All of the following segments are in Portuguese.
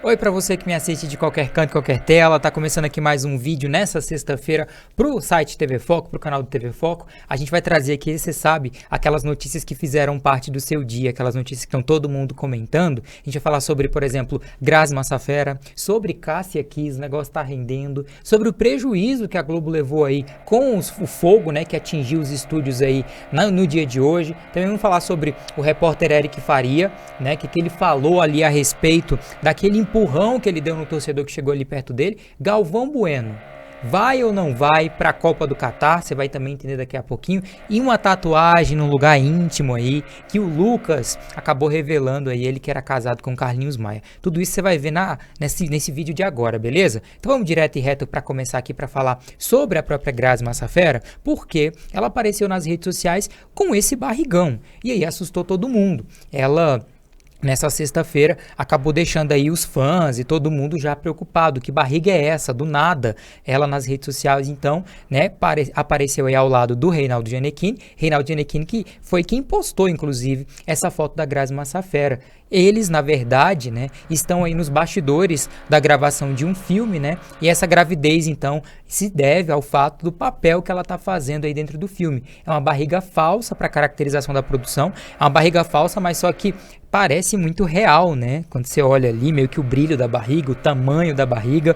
Oi para você que me assiste de qualquer canto, qualquer tela, tá começando aqui mais um vídeo nessa sexta-feira pro site TV Foco, pro canal do TV Foco. A gente vai trazer aqui, você sabe, aquelas notícias que fizeram parte do seu dia, aquelas notícias que estão todo mundo comentando. A gente vai falar sobre, por exemplo, Grazi Massafera, sobre Cássia Kiss, o negócio tá rendendo, sobre o prejuízo que a Globo levou aí com o fogo, né, que atingiu os estúdios aí no dia de hoje. Também vamos falar sobre o repórter Eric Faria, né, que ele falou ali a respeito daquele empurrão que ele deu no torcedor que chegou ali perto dele. Galvão Bueno, vai ou não vai para a Copa do Catar? Você vai também entender daqui a pouquinho. E uma tatuagem num lugar íntimo aí, que o Lucas acabou revelando aí, ele que era casado com Carlinhos Maia. Tudo isso você vai ver nesse vídeo de agora, beleza? Então vamos direto e reto para começar aqui para falar sobre a própria Grazi Massafera, porque ela apareceu nas redes sociais com esse barrigão. E aí assustou todo mundo. Ela, nessa sexta-feira, acabou deixando aí os fãs e todo mundo já preocupado. Que barriga é essa? Do nada. Ela nas redes sociais, então, né, apareceu aí ao lado do Reinaldo Gianecchini. Reinaldo Gianecchini que foi quem postou, inclusive, essa foto da Grazi Massafera. Eles, na verdade, né, estão aí nos bastidores da gravação de um filme, né, e essa gravidez, então, se deve ao fato do papel que ela está fazendo aí dentro do filme. É uma barriga falsa para caracterização da produção, é uma barriga falsa, mas só que parece muito real, né, quando você olha ali, meio que o brilho da barriga, o tamanho da barriga.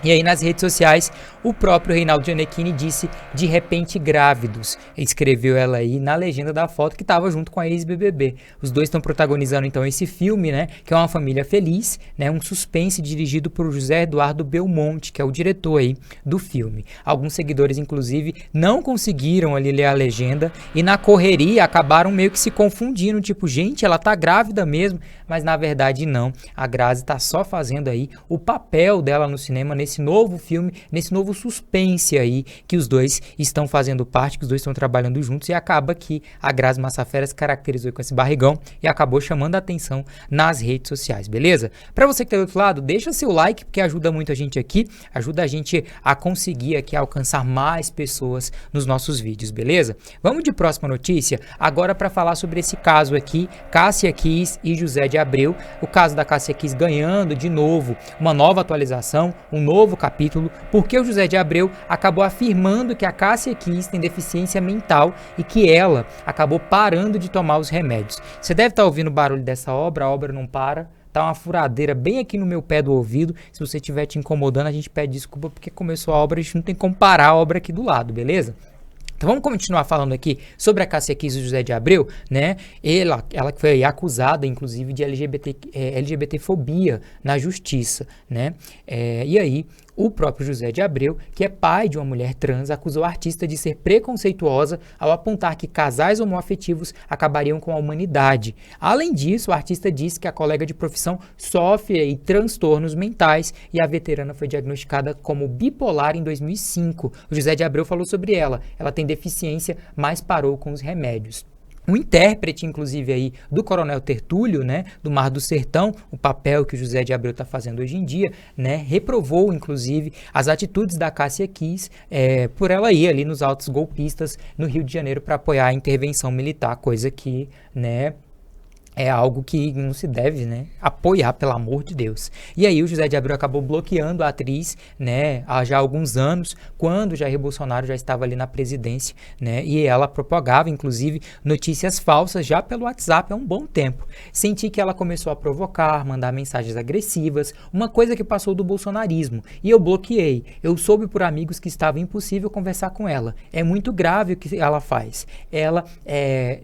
E aí nas redes sociais, o próprio Reinaldo Gianecchini disse de repente grávidos. Escreveu ela aí na legenda da foto que estava junto com a ex-BBB. Os dois estão protagonizando então esse filme, né? Que é uma família feliz, né? Um suspense dirigido por José Eduardo Belmonte, que é o diretor aí do filme. Alguns seguidores, inclusive, não conseguiram ali ler a legenda e na correria acabaram meio que se confundindo. Tipo, gente, ela tá grávida mesmo, mas na verdade não. A Grazi tá só fazendo aí o papel dela no cinema nesse novo filme, nesse novo suspense aí, que os dois estão fazendo parte, que os dois estão trabalhando juntos, e acaba que a Grazi Massafera se caracterizou com esse barrigão e acabou chamando a atenção nas redes sociais, beleza? Pra você que tá do outro lado, deixa seu like, porque ajuda muito a gente aqui, ajuda a gente a conseguir aqui alcançar mais pessoas nos nossos vídeos, beleza? Vamos de próxima notícia, agora para falar sobre esse caso aqui, Cássia Kiss e José de Abreu, o caso da Cássia Kiss ganhando de novo uma nova atualização, um novo capítulo, porque o José de Abreu acabou afirmando que a Cássia Kiss tem deficiência mental e que ela acabou parando de tomar os remédios. Você deve estar ouvindo o barulho dessa obra, a obra não para, tá uma furadeira bem aqui no meu pé do ouvido. Se você estiver te incomodando, a gente pede desculpa porque começou a obra, a gente não tem como parar a obra aqui do lado, beleza? Então vamos continuar falando aqui sobre a Cássia Kiss e o José de Abreu, né? Ela que foi acusada, inclusive, de LGBTfobia na justiça, né? E aí, o próprio José de Abreu, que é pai de uma mulher trans, acusou a artista de ser preconceituosa ao apontar que casais homoafetivos acabariam com a humanidade. Além disso, o artista disse que a colega de profissão sofre aí transtornos mentais e a veterana foi diagnosticada como bipolar em 2005. O José de Abreu falou sobre ela. Ela tem deficiência, mas parou com os remédios. O intérprete, inclusive, aí do Coronel Tertúlio, né, do Mar do Sertão, o papel que o José de Abreu está fazendo hoje em dia, né, reprovou, inclusive, as atitudes da Cássia Kiss por ela ir ali nos autos golpistas no Rio de Janeiro para apoiar a intervenção militar, coisa que, né, é algo que não se deve, né, apoiar, pelo amor de Deus. E aí o José de Abreu acabou bloqueando a atriz, né, há já alguns anos, quando Jair Bolsonaro já estava ali na presidência, né, e ela propagava, inclusive, notícias falsas já pelo WhatsApp há um bom tempo. Senti que ela começou a provocar, mandar mensagens agressivas, uma coisa que passou do bolsonarismo, e eu bloqueei. Eu soube por amigos que estava impossível conversar com ela. É muito grave o que ela faz. Ela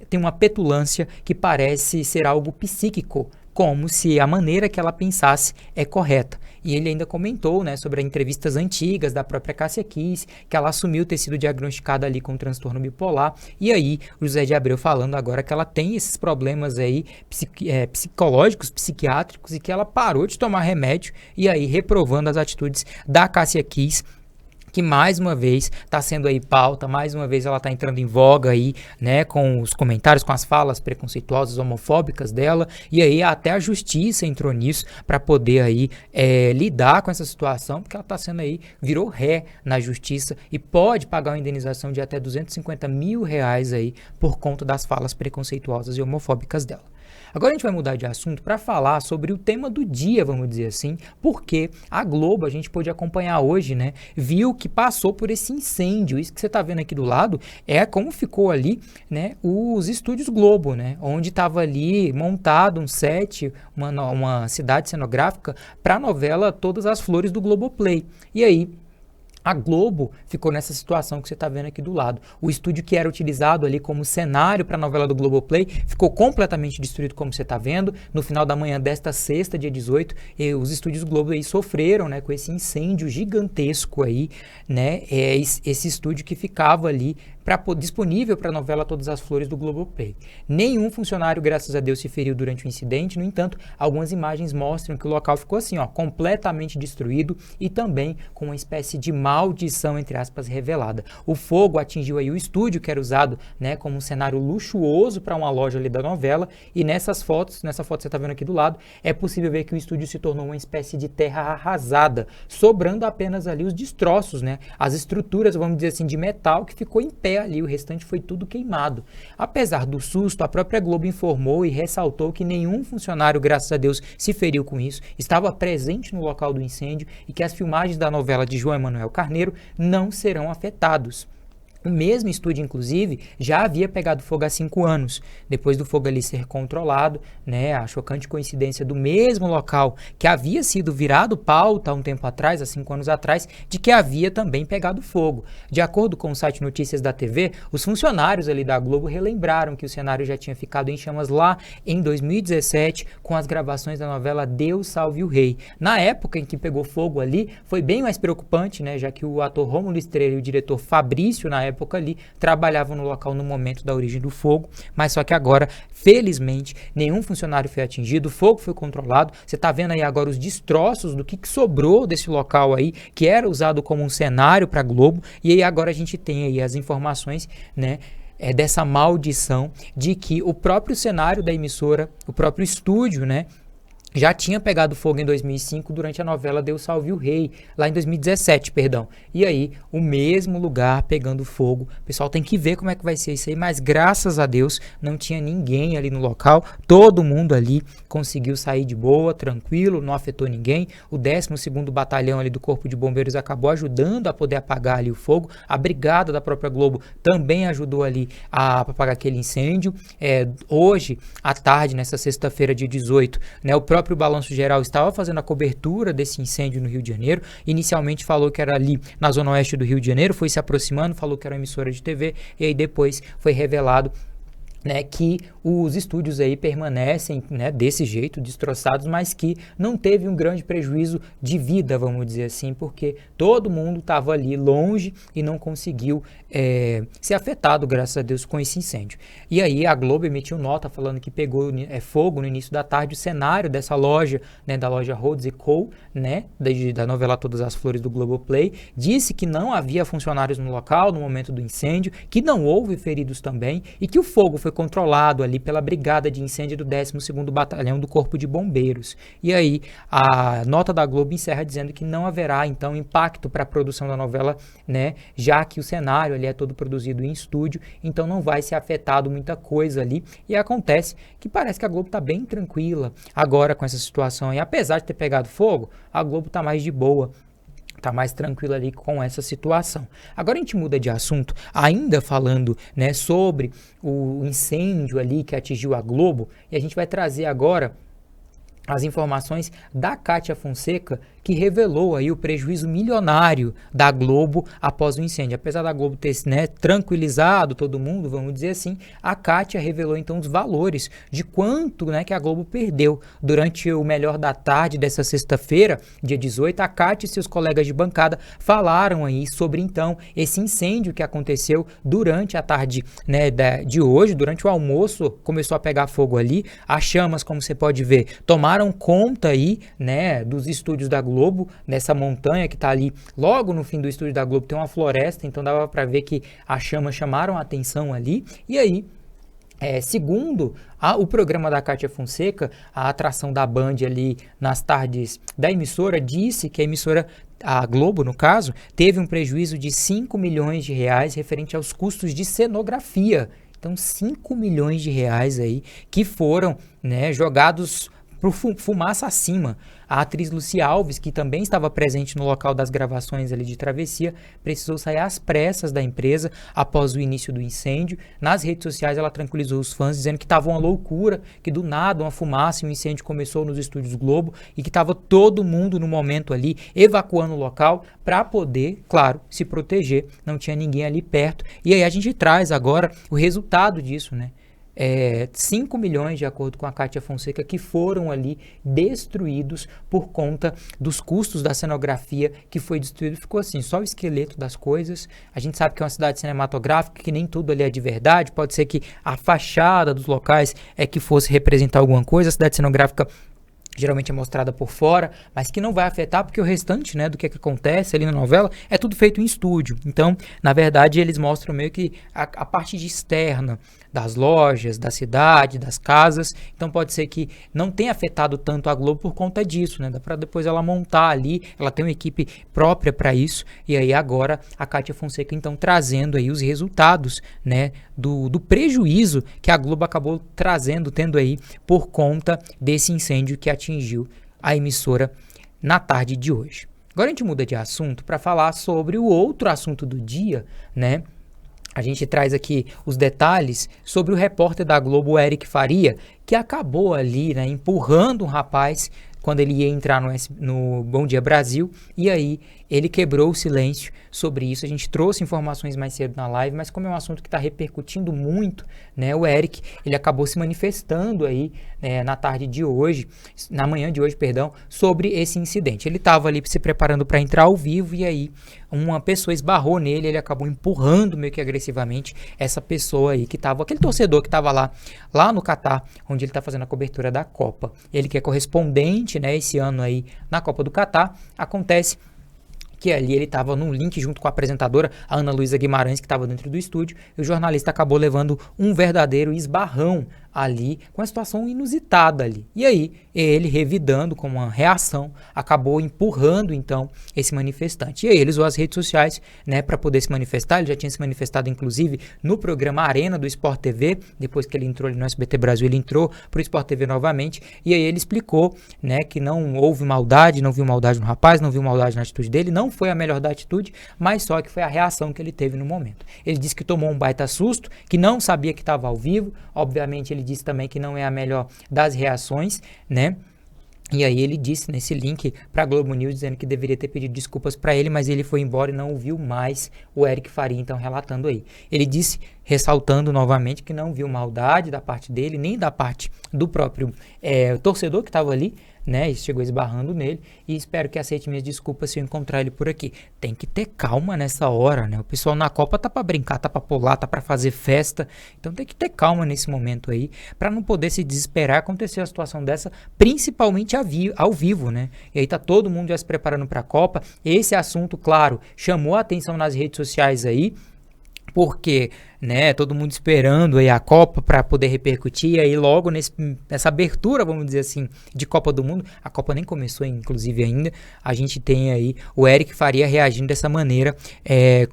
tem uma petulância que parece ser algo psíquico, como se a maneira que ela pensasse é correta. E ele ainda comentou, né, sobre entrevistas antigas da própria Cássia Kiss, que ela assumiu ter sido diagnosticada ali com um transtorno bipolar. E aí, o José de Abreu falando agora que ela tem esses problemas aí psicológicos, psiquiátricos, e que ela parou de tomar remédio, e aí reprovando as atitudes da Cássia Kiss, que mais uma vez está sendo aí pauta, mais uma vez ela está entrando em voga aí, né, com os comentários, com as falas preconceituosas, homofóbicas dela, e aí até a justiça entrou nisso para poder aí lidar com essa situação, porque ela está sendo aí, virou ré na justiça e pode pagar uma indenização de até R$ 250 mil aí por conta das falas preconceituosas e homofóbicas dela. Agora a gente vai mudar de assunto para falar sobre o tema do dia, vamos dizer assim, porque a Globo, a gente pôde acompanhar hoje, né, viu que passou por esse incêndio. Isso que você está vendo aqui do lado é como ficou ali, né, os estúdios Globo, né, onde estava ali montado um set, uma cidade cenográfica para a novela Todas as Flores do Globoplay. E aí, a Globo ficou nessa situação que você está vendo aqui do lado. O estúdio que era utilizado ali como cenário para a novela do Globoplay ficou completamente destruído, como você está vendo. No final da manhã desta sexta, dia 18, os estúdios Globo aí sofreram, né, com esse incêndio gigantesco aí, né, esse estúdio que ficava ali disponível para a novela Todas as Flores do Globoplay. Nenhum funcionário, graças a Deus, se feriu durante o incidente. No entanto, algumas imagens mostram que o local ficou assim, ó, completamente destruído e também com uma espécie de maldição, entre aspas, revelada. O fogo atingiu aí o estúdio, que era usado, né, como um cenário luxuoso para uma loja ali da novela, e nessa foto que você está vendo aqui do lado, é possível ver que o estúdio se tornou uma espécie de terra arrasada, sobrando apenas ali os destroços, né, as estruturas, vamos dizer assim, de metal que ficou em pé ali, o restante foi tudo queimado. Apesar do susto, a própria Globo informou e ressaltou que nenhum funcionário, graças a Deus, se feriu com isso, estava presente no local do incêndio e que as filmagens da novela de João Emanuel Carneiro não serão afetados. O mesmo estúdio, inclusive, já havia pegado fogo há 5 anos. Depois do fogo ali ser controlado, né, a chocante coincidência do mesmo local que havia sido virado pauta há um tempo atrás, há 5 anos atrás, de que havia também pegado fogo. De acordo com o site Notícias da TV, os funcionários ali da Globo relembraram que o cenário já tinha ficado em chamas lá em 2017, com as gravações da novela Deus Salve o Rei. Na época em que pegou fogo ali, foi bem mais preocupante, né, já que o ator Rômulo Estrela e o diretor Fabrício, na época ali, trabalhavam no local no momento da origem do fogo, mas só que agora, felizmente, nenhum funcionário foi atingido, o fogo foi controlado. Você está vendo aí agora os destroços do que sobrou desse local aí, que era usado como um cenário para a Globo, e aí agora a gente tem aí as informações, né, dessa maldição de que o próprio cenário da emissora, o próprio estúdio, né, já tinha pegado fogo em 2005 durante a novela Deus Salve o Rei, lá em 2017, perdão. E aí, o mesmo lugar pegando fogo. O pessoal tem que ver como é que vai ser isso aí, mas graças a Deus não tinha ninguém ali no local. Todo mundo ali conseguiu sair de boa, tranquilo, não afetou ninguém. O 12º Batalhão ali do Corpo de Bombeiros acabou ajudando a poder apagar ali o fogo. A Brigada da própria Globo também ajudou ali a apagar aquele incêndio. Hoje, à tarde, nessa sexta-feira, dia 18, né, o próprio Balanço Geral estava fazendo a cobertura desse incêndio no Rio de Janeiro. Inicialmente falou que era ali na zona oeste do Rio de Janeiro, foi se aproximando, falou que era uma emissora de TV, e aí depois foi revelado, né, que os estúdios aí permanecem, né, desse jeito, destroçados, mas que não teve um grande prejuízo de vida, vamos dizer assim, porque todo mundo estava ali longe e não conseguiu ser afetado, graças a Deus, com esse incêndio. E aí a Globo emitiu nota falando que pegou fogo no início da tarde o cenário dessa loja, né, da loja Rhodes & Co., né, da novela Todas as Flores do Globoplay. Disse que não havia funcionários no local no momento do incêndio, que não houve feridos também e que o fogo foi controlado ali pela Brigada de Incêndio do 12º Batalhão do Corpo de Bombeiros. E aí a nota da Globo encerra dizendo que não haverá então impacto para a produção da novela, né, já que o cenário ali é todo produzido em estúdio, então não vai ser afetado muita coisa ali. E acontece que parece que a Globo está bem tranquila agora com essa situação, e apesar de ter pegado fogo, a Globo está mais de boa, tá mais tranquilo ali com essa situação. Agora a gente muda de assunto, ainda falando, né, sobre o incêndio ali que atingiu a Globo, e a gente vai trazer agora as informações da Kátia Fonseca, que revelou aí o prejuízo milionário da Globo após o incêndio. Apesar da Globo ter, né, tranquilizado todo mundo, vamos dizer assim, a Kátia revelou então os valores de quanto, né, que a Globo perdeu. Durante o Melhor da Tarde dessa sexta-feira, dia 18, a Kátia e seus colegas de bancada falaram aí sobre então esse incêndio que aconteceu durante a tarde, né, de hoje. Durante o almoço começou a pegar fogo ali, as chamas, como você pode ver, tomaram conta aí, né, dos estúdios da Globo, nessa montanha que está ali logo no fim do estúdio da Globo tem uma floresta, então dava para ver que as chamas chamaram a atenção ali. E aí, segundo o programa da Kátia Fonseca, a atração da Band ali nas tardes da emissora disse que a Globo, no caso, teve um prejuízo de 5 milhões de reais referente aos custos de cenografia. Então, 5 milhões de reais aí que foram, né, jogados por fumaça acima. A atriz Lucia Alves, que também estava presente no local das gravações ali de Travessia, precisou sair às pressas da empresa após o início do incêndio. Nas redes sociais ela tranquilizou os fãs, dizendo que estava uma loucura, que do nada uma fumaça e um incêndio começou nos estúdios Globo e que estava todo mundo no momento ali evacuando o local para poder, claro, se proteger. Não tinha ninguém ali perto. E aí a gente traz agora o resultado disso, né? 5 milhões, de acordo com a Kátia Fonseca, que foram ali destruídos por conta dos custos da cenografia que foi destruído. Ficou assim, só o esqueleto das coisas. A gente sabe que é uma cidade cinematográfica, que nem tudo ali é de verdade. Pode ser que a fachada dos locais é que fosse representar alguma coisa. A cidade cenográfica geralmente é mostrada por fora, mas que não vai afetar, porque o restante, né, do que acontece ali na novela é tudo feito em estúdio. Então, na verdade, eles mostram meio que a parte de externa das lojas, da cidade, das casas. Então, pode ser que não tenha afetado tanto a Globo por conta disso, né? Dá para depois ela montar ali, ela tem uma equipe própria para isso. E aí agora a Kátia Fonseca, então, trazendo aí os resultados, né, do prejuízo que a Globo acabou tendo aí por conta desse incêndio que atingiu a emissora na tarde de hoje. Agora a gente muda de assunto para falar sobre o outro assunto do dia, né? A gente traz aqui os detalhes sobre o repórter da Globo, Eric Faria, que acabou ali, né, empurrando um rapaz quando ele ia entrar no Bom Dia Brasil, e aí ele quebrou o silêncio sobre isso. A gente trouxe informações mais cedo na live, mas como é um assunto que está repercutindo muito, né, o Eric, ele acabou se manifestando aí na manhã de hoje, sobre esse incidente. Ele estava ali se preparando para entrar ao vivo, e aí uma pessoa esbarrou nele, ele acabou empurrando meio que agressivamente essa pessoa aí que estava, aquele torcedor que estava lá no Catar, onde ele está fazendo a cobertura da Copa. Ele que é correspondente, né, esse ano aí na Copa do Catar. Acontece que ali ele estava num link junto com a apresentadora, a Ana Luísa Guimarães, que estava dentro do estúdio, e o jornalista acabou levando um verdadeiro esbarrão ali, com uma situação inusitada ali. E aí, ele, revidando com uma reação, acabou empurrando, então, esse manifestante. E aí, ele usou as redes sociais, né, para poder se manifestar. Ele já tinha se manifestado, inclusive, no programa Arena do Sport TV. Depois que ele entrou ali no SBT Brasil, ele entrou pro Sport TV novamente. E aí, ele explicou, né, que não houve maldade, não viu maldade no rapaz, não viu maldade na atitude dele, não foi a melhor da atitude, mas só que foi a reação que ele teve no momento. Ele disse que tomou um baita susto, que não sabia que estava ao vivo. Obviamente, ele disse também que não é a melhor das reações, né? E aí ele disse nesse link para a Globo News, dizendo que deveria ter pedido desculpas para ele, mas ele foi embora e não ouviu mais o Eric Faria, então, relatando aí. Ele disse, ressaltando novamente, que não viu maldade da parte dele, nem da parte do próprio torcedor que estava ali, né, e chegou esbarrando nele, e espero que aceite minhas desculpas se eu encontrar ele por aqui. Tem que ter calma nessa hora, né? O pessoal na Copa tá pra brincar, tá pra pular, tá pra fazer festa, então tem que ter calma nesse momento aí, pra não poder se desesperar acontecer uma situação dessa, principalmente ao vivo, né? E aí tá todo mundo já se preparando pra Copa. Esse assunto, claro, chamou a atenção nas redes sociais aí, porque, né, todo mundo esperando aí a Copa para poder repercutir, e aí logo nessa abertura, vamos dizer assim, de Copa do Mundo, a Copa nem começou inclusive ainda, a gente tem aí o Eric Faria reagindo dessa maneira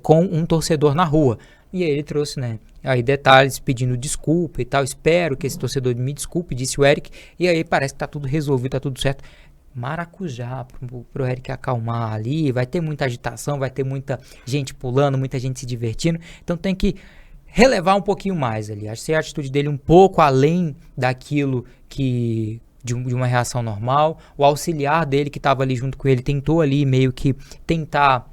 com um torcedor na rua. E aí ele trouxe, né, aí detalhes pedindo desculpa e tal, espero que esse torcedor me desculpe, disse o Eric, e aí parece que tá tudo resolvido, tá tudo certo. Maracujá pro Eric acalmar ali, vai ter muita agitação, vai ter muita gente pulando, muita gente se divertindo, então tem que relevar um pouquinho mais ali, achei a atitude dele um pouco além daquilo que de uma reação normal. O auxiliar dele que estava ali junto com ele tentou ali meio que tentar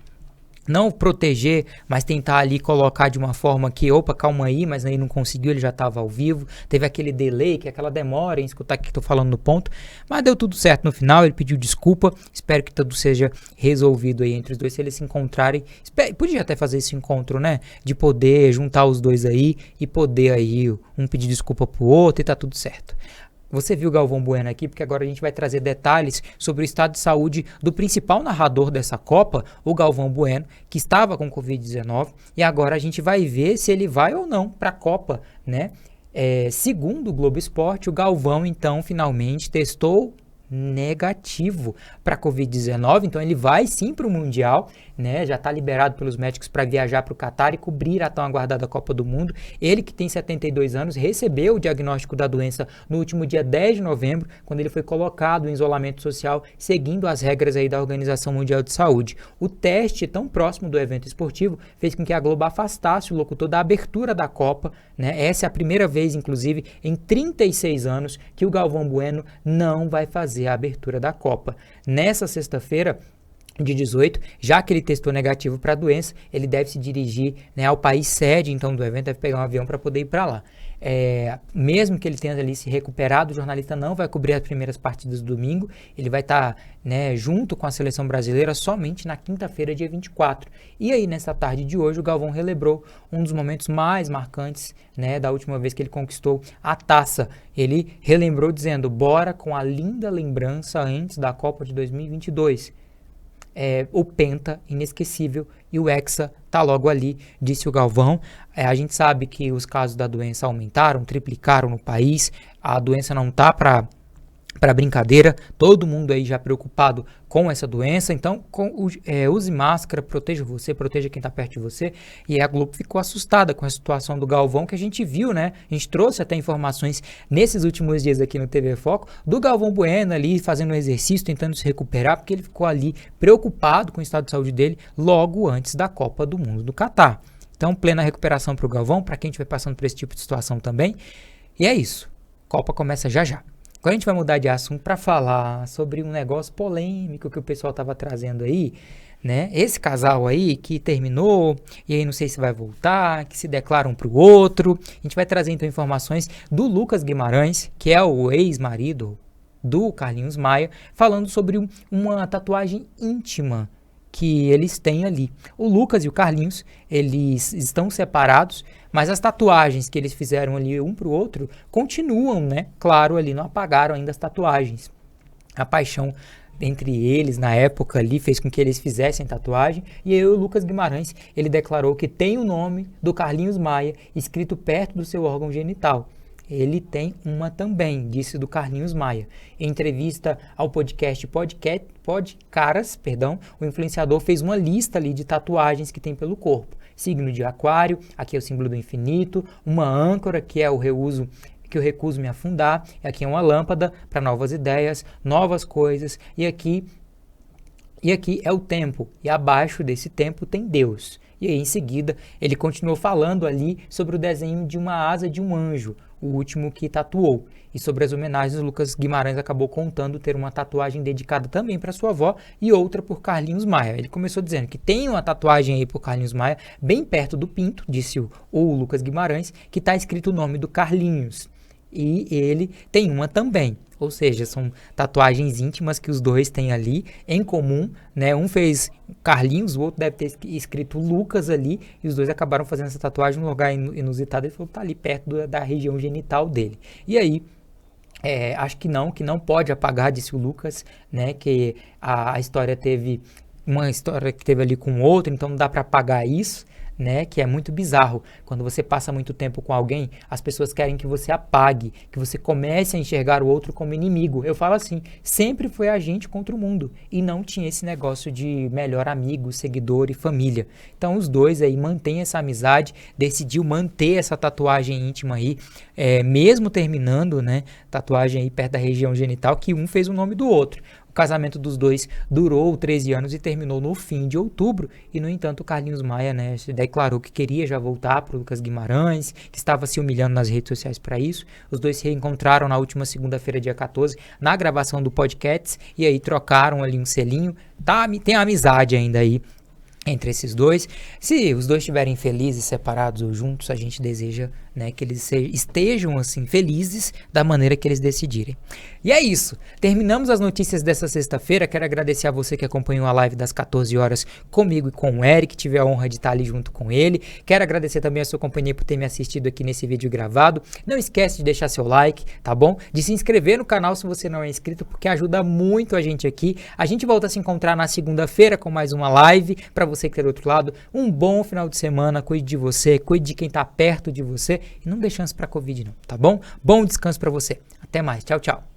não proteger, mas tentar ali colocar de uma forma que, opa, calma aí, mas aí não conseguiu, ele já estava ao vivo, teve aquele delay, que é aquela demora em escutar que estou falando no ponto, mas deu tudo certo no final, ele pediu desculpa, espero que tudo seja resolvido aí entre os dois, se eles se encontrarem, podia até fazer esse encontro, né, de poder juntar os dois aí, e poder aí um pedir desculpa pro outro e tá tudo certo. Você viu o Galvão Bueno aqui, porque agora a gente vai trazer detalhes sobre o estado de saúde do principal narrador dessa Copa, o Galvão Bueno, que estava com Covid-19, e agora a gente vai ver se ele vai ou não para a Copa, né? Segundo o Globo Esporte, o Galvão, então, finalmente testou negativo para Covid-19, então ele vai sim para o Mundial, né? Já está liberado pelos médicos para viajar para o Catar e cobrir a tão aguardada Copa do Mundo. Ele, que tem 72 anos, recebeu o diagnóstico da doença no último dia 10 de novembro, quando ele foi colocado em isolamento social, seguindo as regras aí da Organização Mundial de Saúde. O teste tão próximo do evento esportivo fez com que a Globo afastasse o locutor da abertura da Copa, né? Essa é a primeira vez, inclusive, em 36 anos que o Galvão Bueno não vai fazer a abertura da Copa. Nessa sexta-feira, de 18, já que ele testou negativo para a doença, ele deve se dirigir, né, ao país sede então do evento, deve pegar um avião para poder ir para lá. Mesmo que ele tenha ali se recuperado, o jornalista não vai cobrir as primeiras partidas do domingo, ele vai estar, né, junto com a seleção brasileira somente na quinta-feira, dia 24. E aí, nessa tarde de hoje, o Galvão relembrou um dos momentos mais marcantes, né, da última vez que ele conquistou a taça. Ele relembrou dizendo: bora com a linda lembrança antes da Copa de 2022. O Penta, inesquecível, e o Hexa tá logo ali, disse o Galvão. A gente sabe que os casos da doença aumentaram, triplicaram no país, a doença não tá para brincadeira, todo mundo aí já preocupado com essa doença, então use máscara, proteja você, proteja quem está perto de você. E a Globo ficou assustada com a situação do Galvão, que a gente viu, né? A gente trouxe até informações nesses últimos dias aqui no TV Foco, do Galvão Bueno ali fazendo um exercício, tentando se recuperar, porque ele ficou ali preocupado com o estado de saúde dele logo antes da Copa do Mundo do Catar. Então, plena recuperação para o Galvão, para quem estiver passando por esse tipo de situação também. E é isso, Copa começa já já. Agora a gente vai mudar de assunto para falar sobre um negócio polêmico que o pessoal estava trazendo aí, né? Esse casal aí que terminou, e aí não sei se vai voltar, que se declaram um para o outro. A gente vai trazer então informações do Lucas Guimarães, que é o ex-marido do Carlinhos Maia, falando sobre uma tatuagem íntima que eles têm ali. O Lucas e o Carlinhos, eles estão separados, mas as tatuagens que eles fizeram ali um pro outro continuam, né? Claro, ali não apagaram ainda as tatuagens. A paixão entre eles na época ali fez com que eles fizessem tatuagem, e aí o Lucas Guimarães, ele declarou que tem o nome do Carlinhos Maia escrito perto do seu órgão genital. Ele tem uma também, disse do Carlinhos Maia. Em entrevista ao podcast Podcaras, o influenciador fez uma lista ali de tatuagens que tem pelo corpo. Signo de aquário, aqui é o símbolo do infinito, uma âncora, que é o reuso, que eu recuso me afundar, aqui é uma lâmpada para novas ideias, novas coisas, e aqui é o tempo, e abaixo desse tempo tem Deus. E aí, em seguida, ele continuou falando ali sobre o desenho de uma asa de um anjo, o último que tatuou. E sobre as homenagens, o Lucas Guimarães acabou contando ter uma tatuagem dedicada também para sua avó e outra por Carlinhos Maia. Ele começou dizendo que tem uma tatuagem aí por Carlinhos Maia, bem perto do pinto, disse o Lucas Guimarães, que está escrito o nome do Carlinhos. E ele tem uma também. Ou seja, são tatuagens íntimas que os dois têm ali em comum, né? Um fez Carlinhos, o outro deve ter escrito Lucas ali, e os dois acabaram fazendo essa tatuagem num lugar inusitado. Ele falou que tá ali perto da região genital dele. E aí, acho que não pode apagar, disse o Lucas, né? Que a história teve uma história que teve ali com outro, então não dá para apagar isso, né, que é muito bizarro. Quando você passa muito tempo com alguém, as pessoas querem que você apague, que você comece a enxergar o outro como inimigo. Eu falo assim, sempre foi a gente contra o mundo, e não tinha esse negócio de melhor amigo, seguidor e família. Então os dois aí mantêm essa amizade, decidiu manter essa tatuagem íntima aí, mesmo terminando, né, tatuagem aí perto da região genital, que um fez o nome do outro. O casamento dos dois durou 13 anos e terminou no fim de outubro, e no entanto o Carlinhos Maia, né, declarou que queria já voltar para o Lucas Guimarães, que estava se humilhando nas redes sociais para isso. Os dois se reencontraram na última segunda-feira, dia 14, na gravação do podcast, e aí trocaram ali um selinho. Tem amizade ainda aí entre esses dois. Se os dois estiverem felizes, separados ou juntos, a gente deseja, né, que eles estejam assim felizes da maneira que eles decidirem. E é isso. Terminamos as notícias dessa sexta-feira. Quero agradecer a você que acompanhou a live das 14 horas comigo e com o Eric. Tive a honra de estar ali junto com ele. Quero agradecer também a sua companhia por ter me assistido aqui nesse vídeo gravado. Não esquece de deixar seu like, tá bom? De se inscrever no canal se você não é inscrito, porque ajuda muito a gente aqui. A gente volta a se encontrar na segunda-feira com mais uma live. Para você que tá do outro lado, um bom final de semana. Cuide de você, cuide de quem tá perto de você, e não dê chance pra Covid não, tá bom? Bom descanso pra você. Até mais. Tchau, tchau.